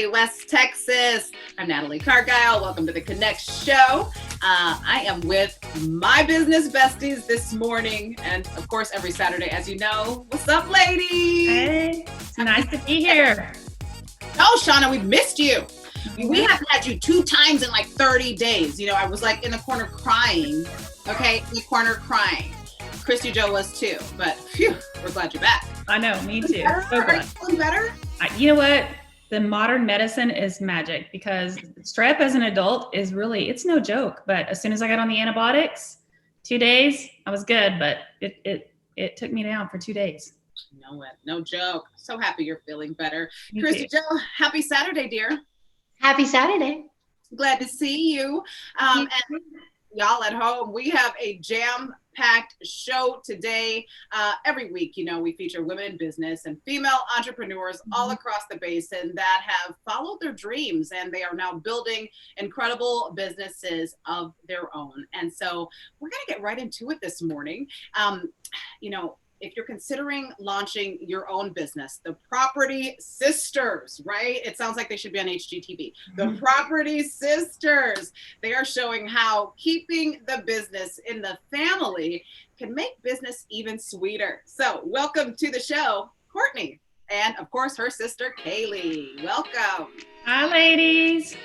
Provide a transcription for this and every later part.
Valley, West Texas. I'm Natalie Cargile. Welcome to the Connect Show. I am with my business besties this morning, and of course, every Saturday, as you know. What's up, ladies? Hey, it's nice to be here. Oh, Shauna, we've missed you. We haven't had you 2 times in like 30 days. You know, I was like in the corner crying. Okay, in the corner crying. Christy Joe was too, but phew, we're glad you're back. I know, me too. So Are you feeling better? You know what? The modern medicine is magic because strep as an adult is really, it's no joke. But as soon as I got on the antibiotics, 2 days, I was good, but it took me down for 2 days. No joke. So happy you're feeling better. Me Christy too. Joe, happy Saturday, dear. Happy Saturday. Glad to see you. And y'all at home, we have a jam-packed show today. Every week, you know, we feature women in business and female entrepreneurs all across the basin that have followed their dreams, and they are now building incredible businesses of their own. And so we're going to get right into it this morning. You know, if you're considering launching your own business, the Property Sisters, right? It sounds like they should be on HGTV. The Property Sisters, they are showing how keeping the business in the family can make business even sweeter. So welcome to the show, Courtney, and of course her sister, Kaylee. Welcome. Hi, ladies.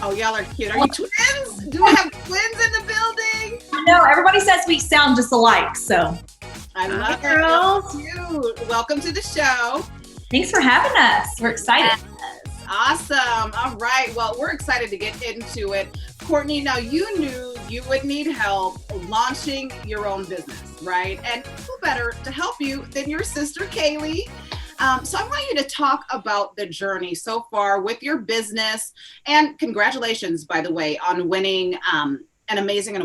Oh, y'all are cute. Are you twins? Do we have twins in the building? No, everybody says we sound just alike, so. I love Hi, girls. it. Cute. Welcome to the show. Thanks for having us. We're excited. Yes. Awesome. All right. Well, we're excited to get into it. Courtney, now you knew you would need help launching your own business, right? And who better to help you than your sister, Kaylee? So I want you to talk about the journey so far with your business, and congratulations, by the way, on winning an amazing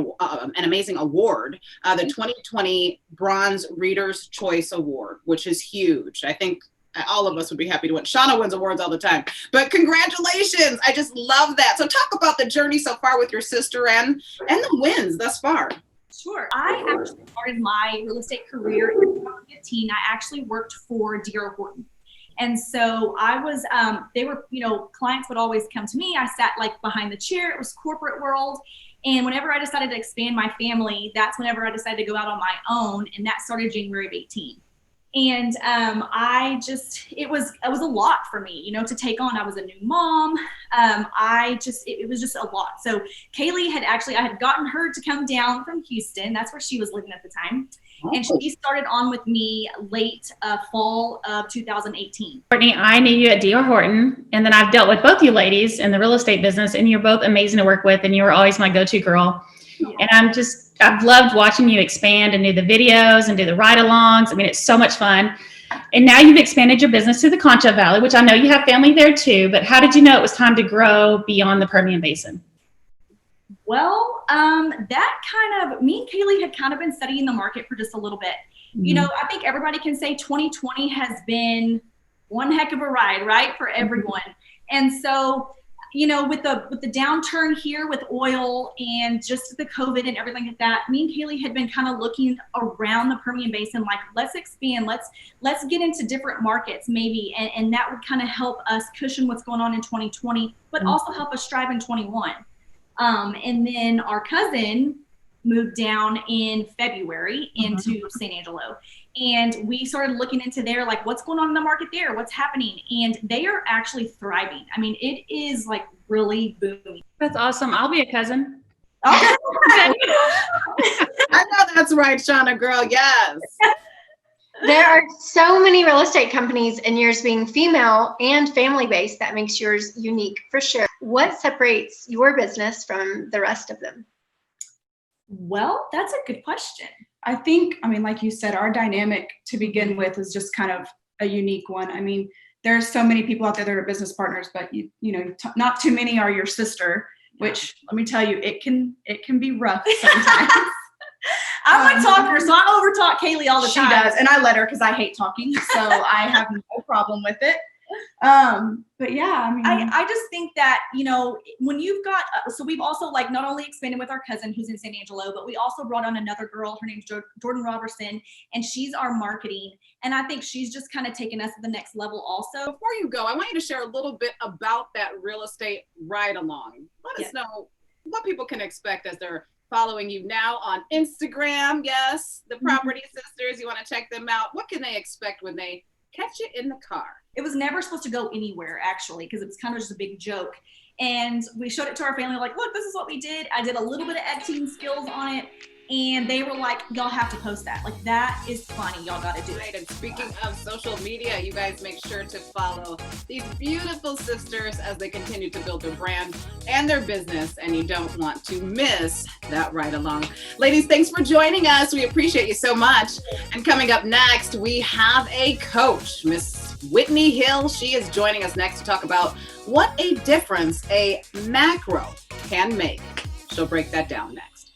award, the 2020 Bronze Reader's Choice Award, which is huge. I think all of us would be happy to win. Shauna wins awards all the time, but congratulations! I just love that. So talk about the journey so far with your sister and the wins thus far. Sure. I actually started my real estate career in 2015. I actually worked for D.R. Horton. And so I was, they were, you know, clients would always come to me. I sat like behind the chair. It was corporate world. And whenever I decided to expand my family, that's whenever I decided to go out on my own. And that started January of 18. And it was a lot for me, you know, to take on. I was a new mom. It was just a lot. So Kaylee I had gotten her to come down from Houston. That's where she was living at the time. And she started on with me late fall of 2018. Courtney, I knew you at D.R. Horton, and then I've dealt with both you ladies in the real estate business, and you're both amazing to work with, and you were always my go-to girl. And I've loved watching you expand and do the videos and do the ride-alongs. I mean, it's so much fun. And now you've expanded your business to the Concho Valley, which I know you have family there too, but how did you know it was time to grow beyond the Permian Basin? Well, me and Kaylee had kind of been studying the market for just a little bit. You know, I think everybody can say 2020 has been one heck of a ride, right, for everyone. And so, you know, with the downturn here with oil and just the COVID and everything like that, me and Kaylee had been kind of looking around the Permian Basin, like, let's expand, let's get into different markets maybe, and that would kind of help us cushion what's going on in 2020, but also help us strive in 21. And then our cousin moved down in February into San Angelo. And we started looking into there, like, what's going on in the market there? What's happening? And they are actually thriving. I mean, it is like really booming. That's awesome. I'll be a cousin. Okay. I know that's right, Shauna, girl. Yes. There are so many real estate companies, and yours being female and family-based, that makes yours unique for sure. What separates your business from the rest of them? Well, that's a good question. I think, like you said, our dynamic to begin with is just kind of a unique one. I mean, there's so many people out there that are business partners, but not too many are your sister, which let me tell you, it can be rough sometimes. I'm a talker, so I overtalk Kaylee all the time. She does, and I let her because I hate talking, so I have no problem with it. But yeah, I mean, I just think that, you know, when you've got, so we've also like not only expanded with our cousin who's in San Angelo, but we also brought on another girl. Her name's Jordan Robertson, and she's our marketing. And I think she's just kind of taken us to the next level also. Before you go, I want you to share a little bit about that real estate ride along. Let us know what people can expect as they're following you now on Instagram. Yes, the Property Sisters. You want to check them out. What can they expect when they catch you in the car? It was never supposed to go anywhere, actually, because it was kind of just a big joke. And we showed it to our family, like, look, this is what we did. I did a little bit of editing skills on it. And they were like, y'all have to post that. Like, that is funny. Y'all got to do it. And speaking of social media, you guys make sure to follow these beautiful sisters as they continue to build their brand and their business. And you don't want to miss that ride along. Ladies, thanks for joining us. We appreciate you so much. And coming up next, we have a coach, Miss Whitney Hill. She is joining us next to talk about what a difference a macro can make. She'll break that down next.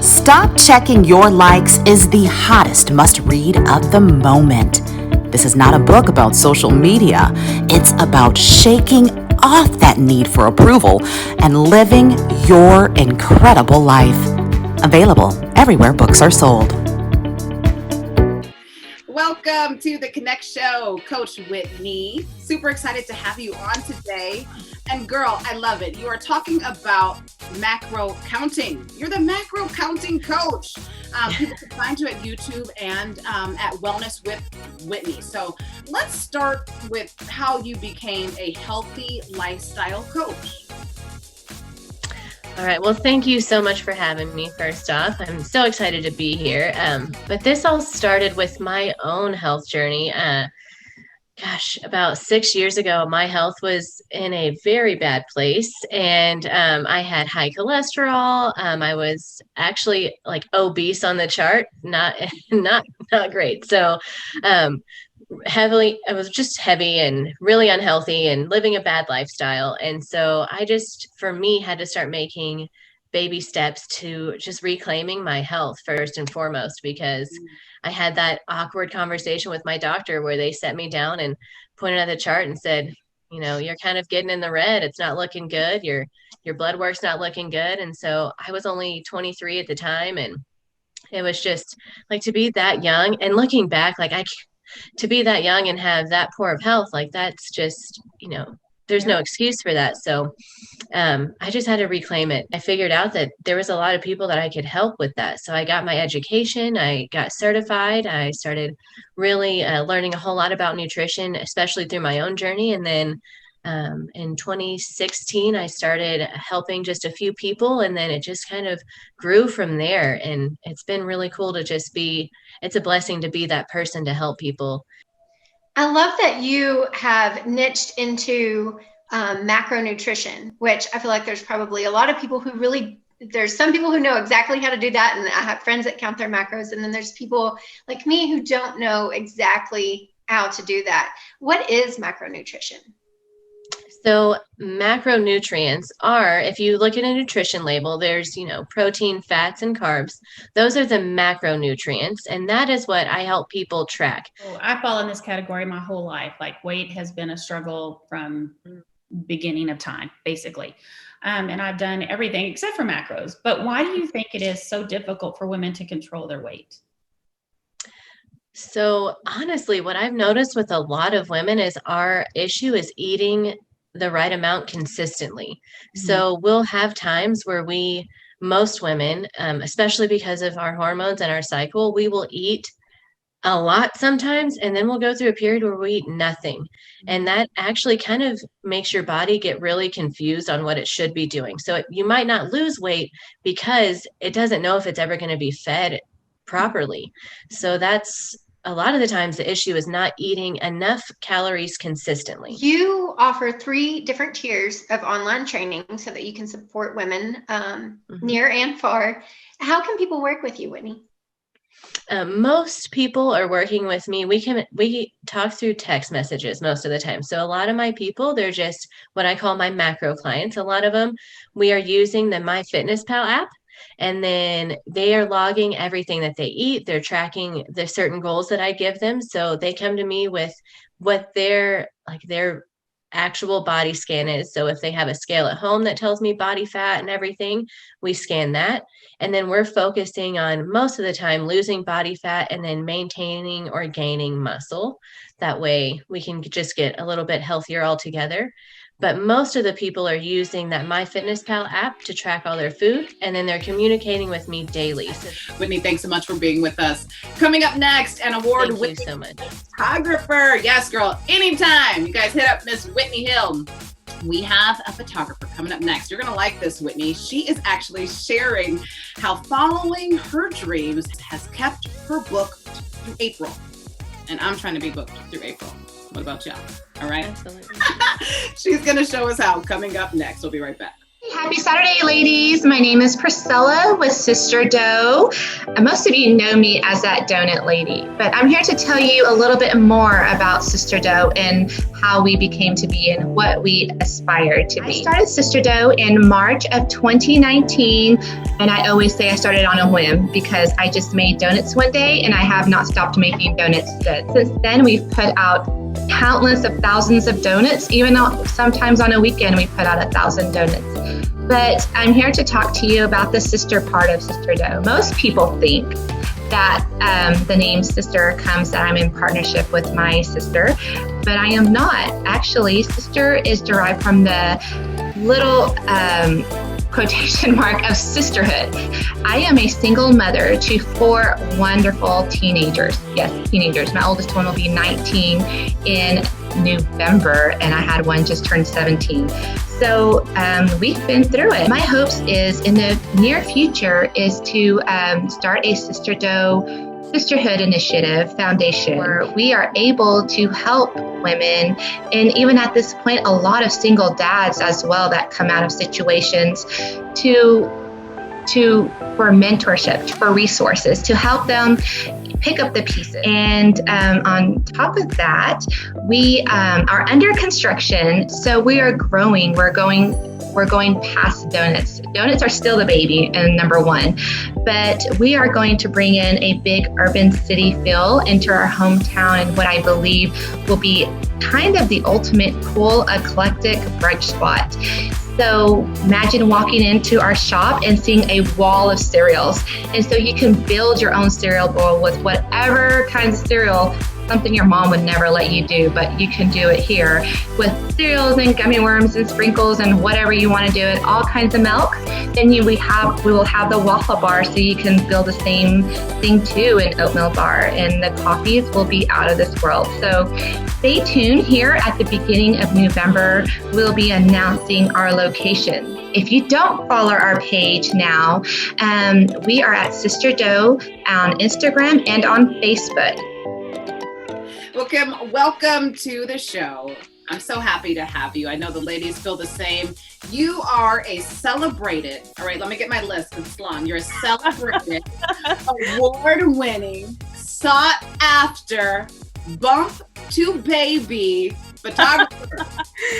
Stop Checking Your Likes is the hottest must-read of the moment. This is not a book about social media. It's about shaking off that need for approval and living your incredible life. Available everywhere books are sold. Welcome to the Connect Show, Coach Whitney. Super excited to have you on today. And girl, I love it. You are talking about macro counting. You're the macro counting coach. People can find you at YouTube and at Wellness with Whitney. So let's start with how you became a healthy lifestyle coach. All right. Well, thank you so much for having me. First off, I'm so excited to be here. But this all started with my own health journey. About 6 years ago, my health was in a very bad place, and I had high cholesterol. I was actually like obese on the chart, not great. So I was just heavy and really unhealthy and living a bad lifestyle. And so I just, for me, had to start making baby steps to just reclaiming my health first and foremost, because I had that awkward conversation with my doctor where they set me down and pointed at the chart and said, you know, you're kind of getting in the red. It's not looking good. Your blood work's not looking good. And so I was only 23 at the time. And it was just like, to be that young and looking back, like to be that young and have that poor of health, like that's just, you know, there's no excuse for that. So I just had to reclaim it. I figured out that there was a lot of people that I could help with that. So I got my education, I got certified, I started really learning a whole lot about nutrition, especially through my own journey. And then in 2016, I started helping just a few people, and then it just kind of grew from there. And it's been really cool to just it's a blessing to be that person to help people. I love that you have niched into macronutrition, which I feel like there's probably a lot of people who there's some people who know exactly how to do that. And I have friends that count their macros. And then there's people like me who don't know exactly how to do that. What is macronutrition? So macronutrients are, if you look at a nutrition label, there's, you know, protein, fats, and carbs. Those are the macronutrients. And that is what I help people track. So I fall in this category my whole life. Like, weight has been a struggle from beginning of time, basically. And I've done everything except for macros. But why do you think it is so difficult for women to control their weight? So honestly, what I've noticed with a lot of women is our issue is eating the right amount consistently. So we'll have times where most women, especially because of our hormones and our cycle, we will eat a lot sometimes, and then we'll go through a period where we eat nothing. And that actually kind of makes your body get really confused on what it should be doing. So you might not lose weight because it doesn't know if it's ever going to be fed properly. So that's a lot of the times the issue is not eating enough calories consistently. You offer 3 different tiers of online training so that you can support women near and far. How can people work with you, Whitney? Most people are working with me. We talk through text messages most of the time. So a lot of my people, they're just what I call my macro clients. A lot of them, we are using the MyFitnessPal app. And then they are logging everything that they eat. They're tracking the certain goals that I give them. So they come to me with what their like their actual body scan is. So if they have a scale at home that tells me body fat and everything, we scan that. And then we're focusing on, most of the time, losing body fat and then maintaining or gaining muscle. That way we can just get a little bit healthier altogether. But most of the people are using that MyFitnessPal app to track all their food, and then they're communicating with me daily. Whitney, thanks so much for being with us. Coming up next, an award-winning Thank you so much. photographer. Yes, girl, anytime. You guys hit up Miss Whitney Hill. We have a photographer coming up next. You're going to like this, Whitney. She is actually sharing how following her dreams has kept her booked through April. And I'm trying to be booked through April. What about y'all? All right. Absolutely. She's going to show us how coming up next. We'll be right back. Happy Saturday, ladies. My name is Priscilla with Sister Dough. Most of you know me as that donut lady, but I'm here to tell you a little bit more about Sister Dough and how we became to be and what we aspire to be. I started Sister Dough in March of 2019, and I always say I started on a whim because I just made donuts one day and I have not stopped making donuts since. Since then, we've put out countless of thousands of donuts, even though sometimes on a weekend we put out 1,000 donuts. But I'm here to talk to you about the sister part of Sister Dough. Most people think that the name sister comes that I'm in partnership with my sister, but I am not. Actually, sister is derived from the little quotation mark of sisterhood. I am a single mother to 4 wonderful teenagers. Yes, teenagers. My oldest one will be 19 in November, and I had one just turned 17. So we've been through it. My hopes is in the near future is to start a Sister Dough Sisterhood Initiative Foundation, where we are able to help women, and even at this point, a lot of single dads as well that come out of situations for mentorship, for resources, to help them pick up the pieces. And on top of that, we are under construction, so we are growing. We're going past donuts. Donuts are still the baby and number one, but we are going to bring in a big urban city feel into our hometown and what I believe will be kind of the ultimate cool, eclectic brunch spot. So imagine walking into our shop and seeing a wall of cereals. And so you can build your own cereal bowl with whatever kinds of cereal, something your mom would never let you do, but you can do it here with cereals and gummy worms and sprinkles and whatever you want to do it, all kinds of milk. Then we will have the waffle bar, so you can build the same thing too, an oatmeal bar, and the coffees will be out of this world. So stay tuned. Here at the beginning of November, we'll be announcing our location. If you don't follow our page now, we are at Sister Dough on Instagram and on Facebook. Well, Kim, welcome to the show. I'm so happy to have you. I know the ladies feel the same. You are a celebrated, all right, let me get my list, it's long. You're a celebrated, award-winning, sought-after, bump to baby photographer.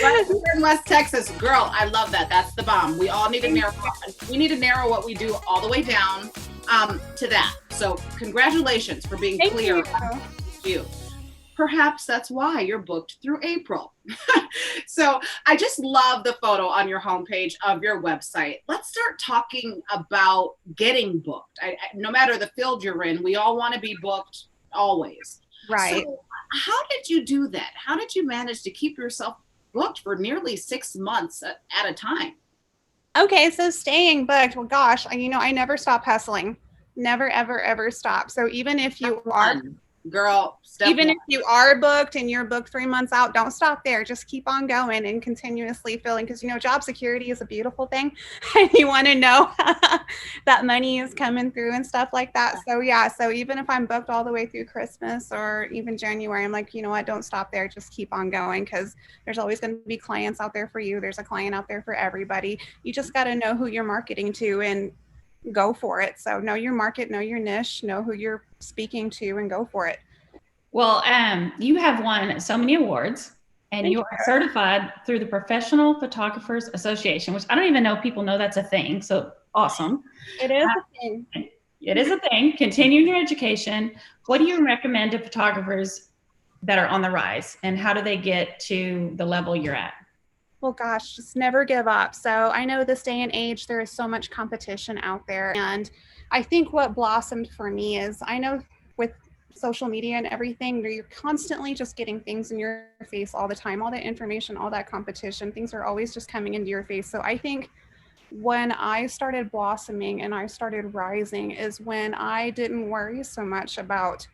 Right here in West Texas. Girl, I love that. That's the bomb. We all need to narrow. We need to narrow what we do all the way down to that. So congratulations for being clear. Thank you. Perhaps that's why you're booked through April. So I just love the photo on your homepage of your website. Let's start talking about getting booked. No matter the field you're in, we all want to be booked always. Right. So how did you do that? How did you manage to keep yourself booked for nearly 6 months at a time? Okay, so staying booked, well, gosh, I never stop hustling. Never, ever, ever stop. So even if you are... Girl, even if you are booked and you're booked 3 months out, don't stop there. Just keep on going and continuously filling, because job security is a beautiful thing, and you want to know that money is coming through and stuff like that. So yeah, so even if I'm booked all the way through Christmas or even January, I'm like, you know what, don't stop there. Just keep on going, because there's always going to be clients out there for you. There's a client out there for everybody. You just got to know who you're marketing to and go for it. So know your market, know your niche, know who you're speaking to, and go for it. Well, you have won so many awards, and you are certified through the Professional Photographers Association, which I don't even know if people know that's a thing. So awesome. It is a thing. It is a thing. Continue your education. What do you recommend to photographers that are on the rise, and how do they get to the level you're at? Well, gosh, just never give up. So I know this day and age, there is so much competition out there. And I think what blossomed for me is, I know with social media and everything, you're constantly just getting things in your face all the time, all that information, all that competition, things are always just coming into your face. So I think when I started blossoming and I started rising is when I didn't worry so much about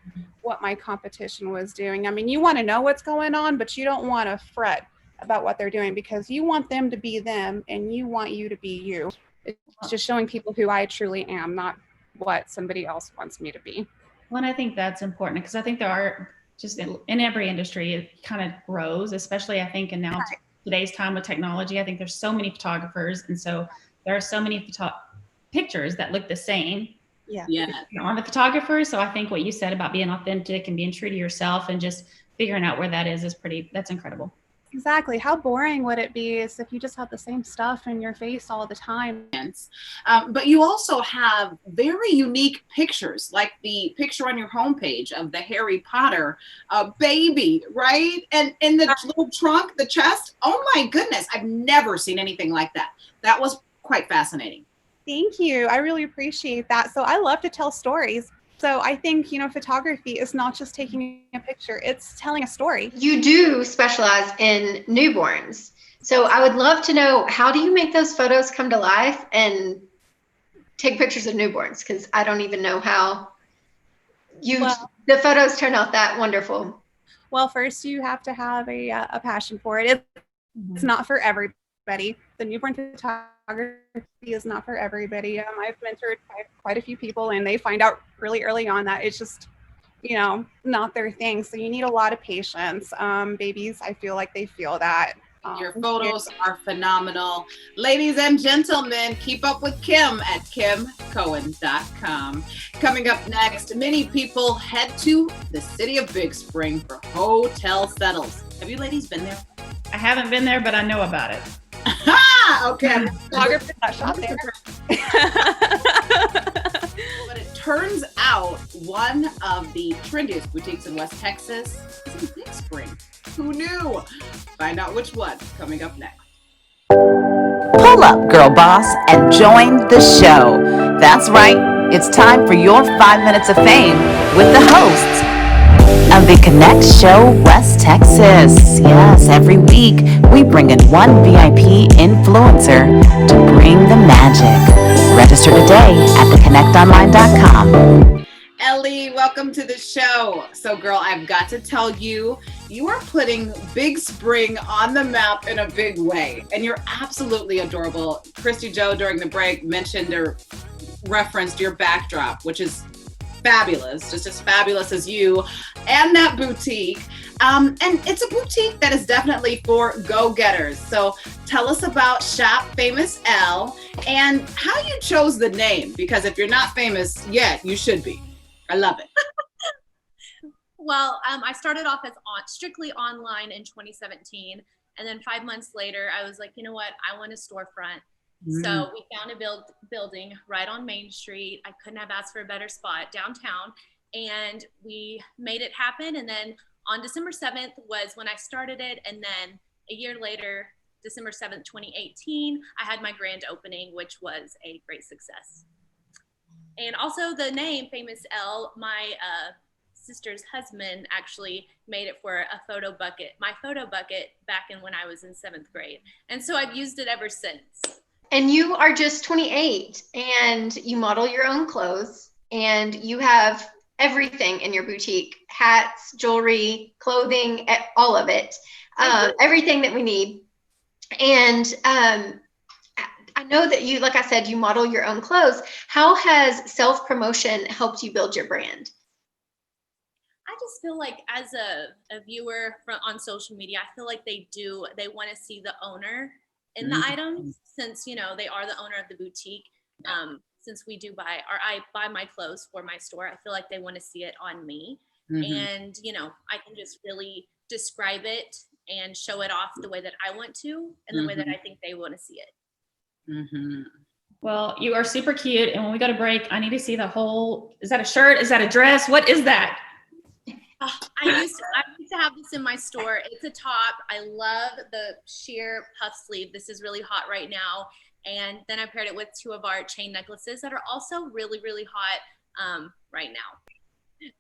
what my competition was doing. I mean, you want to know what's going on, but you don't want to fret about what they're doing, because you want them to be them and you want you to be you. It's just showing people who I truly am, not what somebody else wants me to be. Well, and I think that's important, because I think there are just in every industry, it kind of grows, especially I think in now today's time with technology. I think there's so many photographers, and so there are so many pictures that look the same. Yeah. On the photographer. So I think what you said about being authentic and being true to yourself and just figuring out where that is that's incredible. Exactly. How boring would it be if you just had the same stuff in your face all the time? But you also have very unique pictures, like the picture on your homepage of the Harry Potter baby, right? And in the little trunk, the chest. Oh my goodness. I've never seen anything like that. That was quite fascinating. Thank you. I really appreciate that. So I love to tell stories. So I think, photography is not just taking a picture, it's telling a story. You do specialize in newborns. So I would love to know, how do you make those photos come to life and take pictures of newborns? Because I don't even know how the photos turn out that wonderful. Well, first you have to have a passion for it. It's not for everybody. The newborn photography is not for everybody. I've mentored quite a few people, and they find out really early on that it's just, not their thing. So you need a lot of patience. Babies, I feel like they feel that. Your photos are phenomenal. Ladies and gentlemen, keep up with Kim at kimcohen.com. Coming up next, many people head to the city of Big Spring for hotel settles. Have you ladies been there? I haven't been there, but I know about it. Okay. Photographer that shot there. But it turns out one of the trendiest boutiques in West Texas is in Big Spring. Who knew? Find out which one coming up next. Pull up, girl boss, and join the show. That's right. It's time for your 5 minutes of fame with the hosts of the Connect Show West Texas. Yes, every week we bring in one VIP influencer to bring the magic. Register today at theconnectonline.com. Ellie, welcome to the show. So girl, I've got to tell you, you are putting Big Spring on the map in a big way, and you're absolutely adorable. Christy Joe during the break mentioned or referenced your backdrop, which is fabulous, just as fabulous as you and that boutique. And it's a boutique that is definitely for go-getters. So tell us about Shop Famous L and how you chose the name, because if you're not famous yet, you should be. I love it. Well, I started off as strictly online in 2017. And then 5 months later, I was like, you know what? I want a storefront. So we found a building right on Main Street. I couldn't have asked for a better spot downtown, and we made it happen. And then on December 7th was when I started it. And then a year later, December 7th, 2018, I had my grand opening, which was a great success. And also the name Famous L, my sister's husband actually made it for my photo bucket back when I was in 7th grade. And so I've used it ever since. And you are just 28, and you model your own clothes, and you have everything in your boutique: hats, jewelry, clothing, all of it, everything that we need. And I know that you, like I said, you model your own clothes. How has self-promotion helped you build your brand? I just feel like as a viewer on social media, I feel like they want to see the owner in the items, since they are the owner of the boutique. Since I buy my clothes for my store, I feel like they want to see it on me. And I can just really describe it and show it off the way that I want to, and the way that I think they want to see it. Well, you are super cute, and when we go to break, I need to see the whole. Is that a shirt? Is that a dress? What is that? I used to to have this in my store. It's a top. I love the sheer puff sleeve. This is really hot right now. And then I paired it with 2 of our chain necklaces that are also really, really hot right now.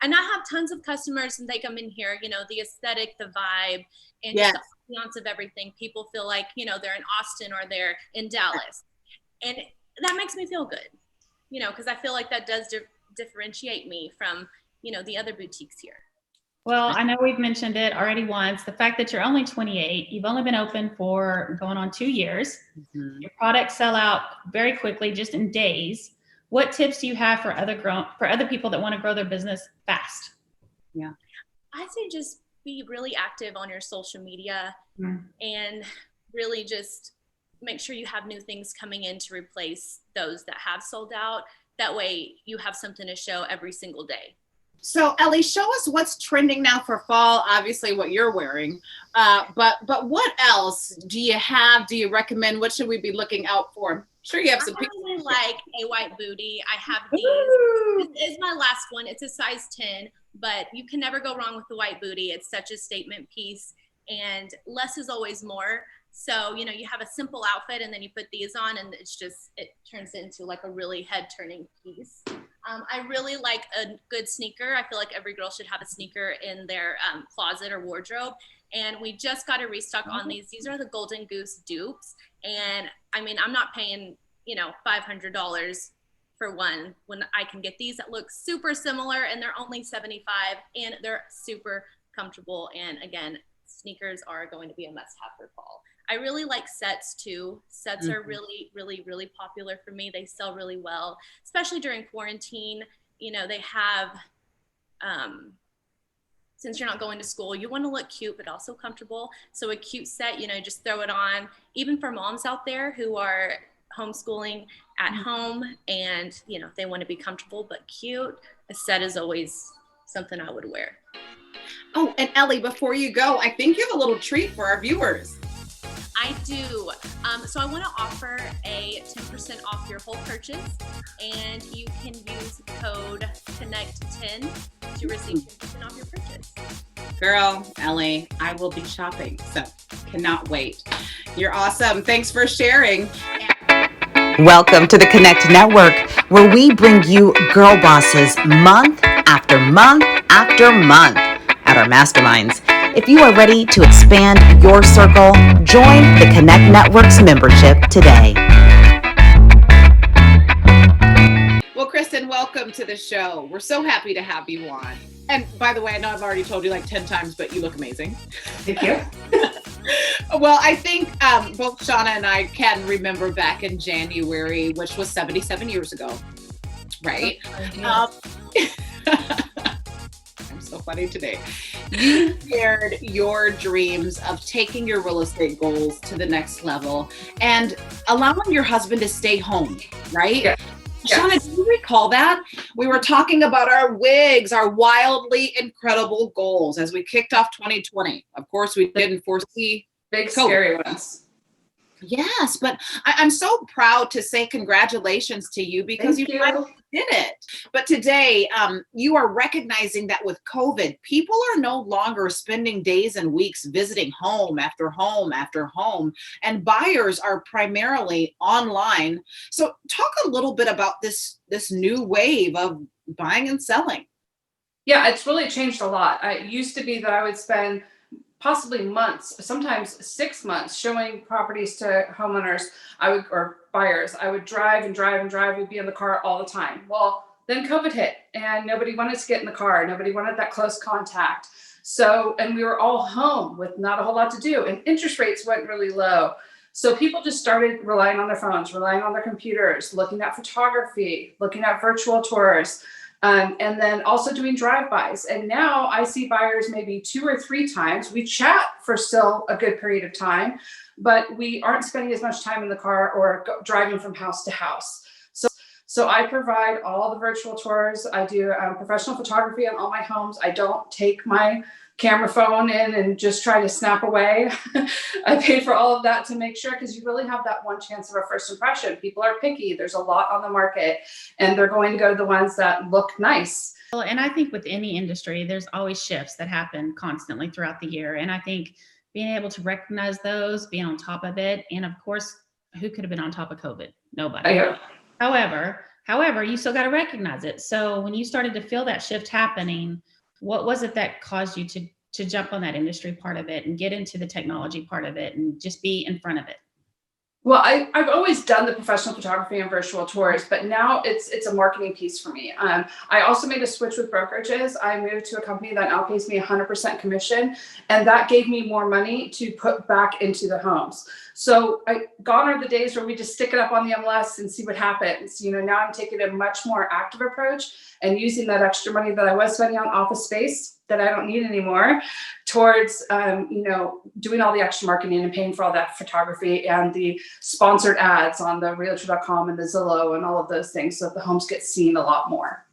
And I have tons of customers, and they come in here, the aesthetic, the vibe, and just the ambiance of everything. People feel like, they're in Austin or they're in Dallas. And that makes me feel good, because I feel like that does differentiate me from, the other boutiques here. Well, I know we've mentioned it already once. The fact that you're only 28, you've only been open for going on 2 years. Mm-hmm. Your products sell out very quickly, just in days. What tips do you have for other people that want to grow their business fast? Yeah, I'd say just be really active on your social media and really just make sure you have new things coming in to replace those that have sold out. That way you have something to show every single day. So Ellie, show us what's trending now for fall, obviously what you're wearing, but what else do you have? Do you recommend? What should we be looking out for? Sure, you have some pictures. I really like a white booty. I have these. This is my last one. It's a size 10, but you can never go wrong with the white booty. It's such a statement piece, and less is always more. So, you have a simple outfit and then you put these on and it turns into like a really head turning piece. I really like a good sneaker. I feel like every girl should have a sneaker in their closet or wardrobe. And we just got a restock on these. These are the Golden Goose dupes. And I mean, I'm not paying, $500 for one when I can get these that look super similar, and they're only $75 and they're super comfortable. And again, sneakers are going to be a must-have for fall. I really like sets too. Sets are really, really, really popular for me. They sell really well, especially during quarantine. They have, since you're not going to school, you want to look cute, but also comfortable. So a cute set, just throw it on. Even for moms out there who are homeschooling at home and, they want to be comfortable but cute, a set is always something I would wear. Oh, and Ellie, before you go, I think you have a little treat for our viewers. I do. So I want to offer a 10% off your whole purchase, and you can use code CONNECT10 to receive 10% off your purchase. Girl, Ellie, I will be shopping, so cannot wait. You're awesome. Thanks for sharing. Welcome to the Connect Network, where we bring you girl bosses month after month after month at our masterminds. If you are ready to expand your circle, join the Connect Network's membership today. Well, Kristin, welcome to the show. We're so happy to have you on. And by the way, I know I've already told you like 10 times, but you look amazing. Thank you. Well, I think both Shauna and I can remember back in January, which was 77 years ago, right? I'm so funny today. You shared your dreams of taking your real estate goals to the next level and allowing your husband to stay home, right? Yeah. Shauna, do you recall that? We were talking about our wigs, our wildly incredible goals as we kicked off 2020. Of course, we didn't foresee big, scary ones. Yes, but I'm so proud to say congratulations to you because you finally did it. But today, you are recognizing that with COVID, people are no longer spending days and weeks visiting home after home after home, and buyers are primarily online. So talk a little bit about this new wave of buying and selling. Yeah, it's really changed a lot. It used to be that I would spend possibly months, sometimes 6 months, showing properties to homeowners or buyers. I would drive and drive and drive. We'd be in the car all the time. Well, then COVID hit and nobody wanted to get in the car. Nobody wanted that close contact. So, and we were all home with not a whole lot to do, and interest rates went really low. So people just started relying on their phones, relying on their computers, looking at photography, looking at virtual tours. And then also doing drive-bys. And now I see buyers maybe 2 or 3 times. We chat for still a good period of time, but we aren't spending as much time in the car or driving from house to house. So I provide all the virtual tours. I do professional photography on all my homes. I don't take my camera phone in and just try to snap away. I pay for all of that to make sure, because you really have that one chance of a first impression. People are picky. There's a lot on the market and they're going to go to the ones that look nice. Well, and I think with any industry, there's always shifts that happen constantly throughout the year. And I think being able to recognize those, being on top of it, and of course, who could have been on top of COVID? Nobody. Yeah. However, you still got to recognize it. So when you started to feel that shift happening, what was it that caused you to jump on that industry part of it and get into the technology part of it and just be in front of it? Well, I've always done the professional photography and virtual tours, but now it's a marketing piece for me. I also made a switch with brokerages. I moved to a company that now pays me 100% commission, and that gave me more money to put back into the homes. So gone are the days where we just stick it up on the MLS and see what happens. Now I'm taking a much more active approach and using that extra money that I was spending on office space that I don't need anymore towards, doing all the extra marketing and paying for all that photography and the sponsored ads on the realtor.com and the Zillow and all of those things so that the homes get seen a lot more.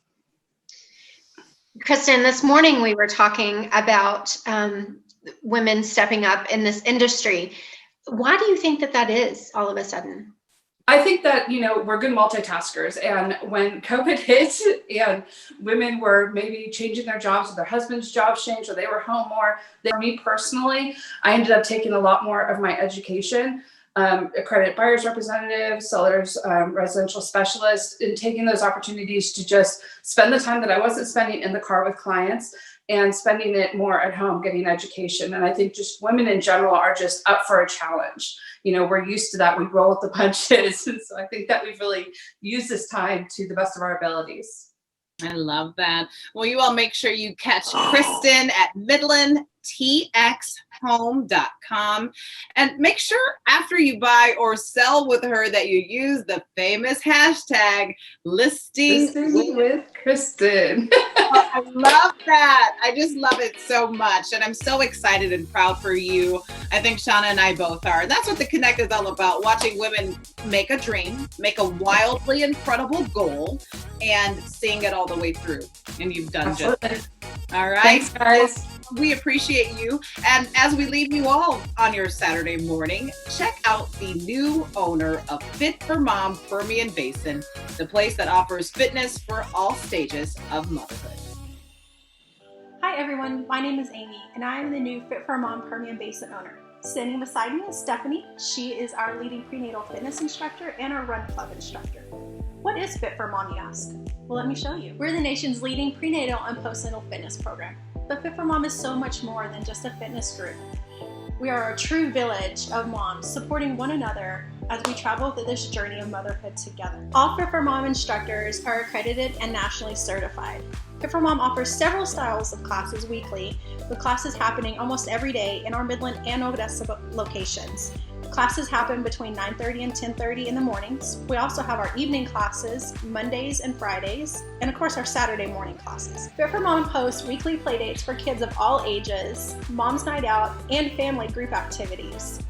Kristin, this morning we were talking about women stepping up in this industry. Why do you think that is all of a sudden? I think that, we're good multitaskers. And when COVID hit and women were maybe changing their jobs or their husband's jobs changed or they were home more, me personally, I ended up taking a lot more of my education, accredited buyer's representative, sellers, residential specialist, and taking those opportunities to just spend the time that I wasn't spending in the car with clients and spending it more at home, getting education. And I think just women in general are just up for a challenge. We're used to that. We roll with the punches. And so I think that we've really used this time to the best of our abilities. I love that. Well, you all make sure you catch Kristin at MidlandTXHome.com, and make sure after you buy or sell with her that you use the famous hashtag listing with Kristin. I love that. I just love it so much. And I'm so excited and proud for you. I think Shauna and I both are. And that's what The Connect is all about. Watching women make a dream, make a wildly incredible goal, and seeing it all the way through. And you've done just that. All right. Thanks, guys. We appreciate you. And as we leave you all on your Saturday morning, check out the new owner of Fit for Mom Permian Basin, the place that offers fitness for all stages of motherhood. Hi everyone, my name is Amy and I am the new Fit for Mom Permian Basin owner. Standing beside me is Stephanie. She is our leading prenatal fitness instructor and our run club instructor. What is Fit for Mom, you ask? Well, let me show you. We're the nation's leading prenatal and postnatal fitness program. But Fit for Mom is so much more than just a fitness group. We are a true village of moms supporting one another as we travel through this journey of motherhood together. All Fit for Mom instructors are accredited and nationally certified. Fit for Mom offers several styles of classes weekly, with classes happening almost every day in our Midland and Odessa locations. Classes happen between 9:30 and 10:30 in the mornings. We also have our evening classes, Mondays and Fridays, and of course our Saturday morning classes. Fit for Mom hosts weekly playdates for kids of all ages, Mom's Night Out, and family group activities.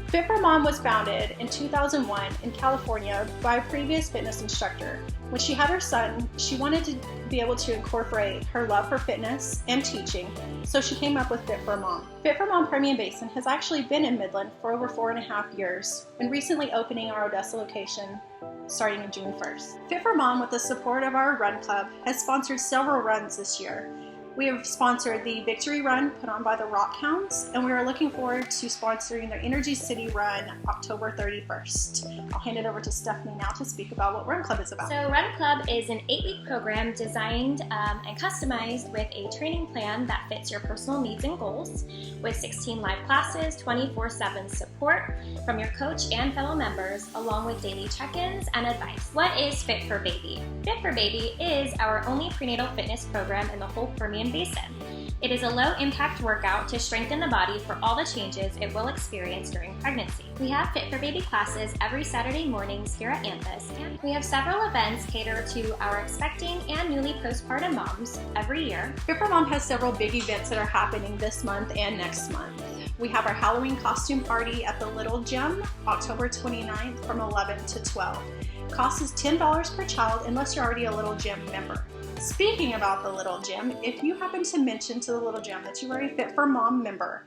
Fit for Mom was founded in 2001 in California by a previous fitness instructor. When she had her son, she wanted to be able to incorporate her love for fitness and teaching, so she came up with Fit for Mom. Fit for Mom Permian Basin has actually been in Midland for over 4.5 years, and recently opening our Odessa location starting in June 1st. Fit for Mom, with the support of our run club, has sponsored several runs this year. We have sponsored the Victory Run put on by the Rock Hounds, and we are looking forward to sponsoring their Energy City Run October 31st. I'll hand it over to Stephanie now to speak about what Run Club is about. So Run Club is an 8-week program designed and customized with a training plan that fits your personal needs and goals, with 16 live classes, 24/7 support from your coach and fellow members, along with daily check-ins and advice. What is Fit for Baby? Fit for Baby is our only prenatal fitness program in the whole Permian Basin. It is a low-impact workout to strengthen the body for all the changes it will experience during pregnancy. We have Fit for Baby classes every Saturday mornings here at Anthus, and we have several events catered to our expecting and newly postpartum moms every year. Fit for Mom has several big events that are happening this month and next month. We have our Halloween costume party at the Little Gym, October 29th from 11 to 12. Cost is $10 per child unless you're already a Little Gym member. Speaking about the Little Gym, if you happen to mention to the Little Gym that you are a Fit for Mom member,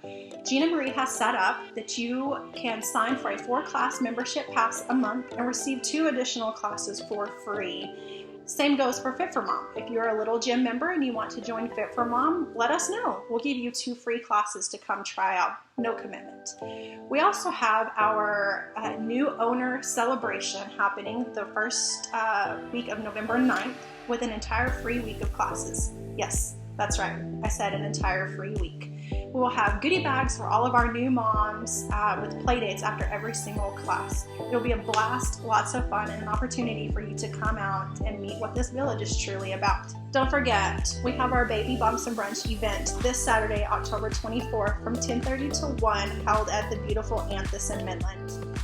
Gina Marie has set up that you can sign for a 4-class membership pass a month and receive 2 additional classes for free. Same goes for Fit for Mom. If you're a Little Gym member and you want to join Fit for Mom, let us know. We'll give you 2 free classes to come try out. No commitment. We also have our new owner celebration happening the first week of November 9th with an entire free week of classes. Yes, that's right. I said an entire free week. We will have goodie bags for all of our new moms with play dates after every single class. It'll be a blast, lots of fun, and an opportunity for you to come out and meet what this village is truly about. Don't forget, we have our Baby Bumps and Brunch event this Saturday, October 24th from 10:30 to 1, held at the beautiful Anthus in Midland.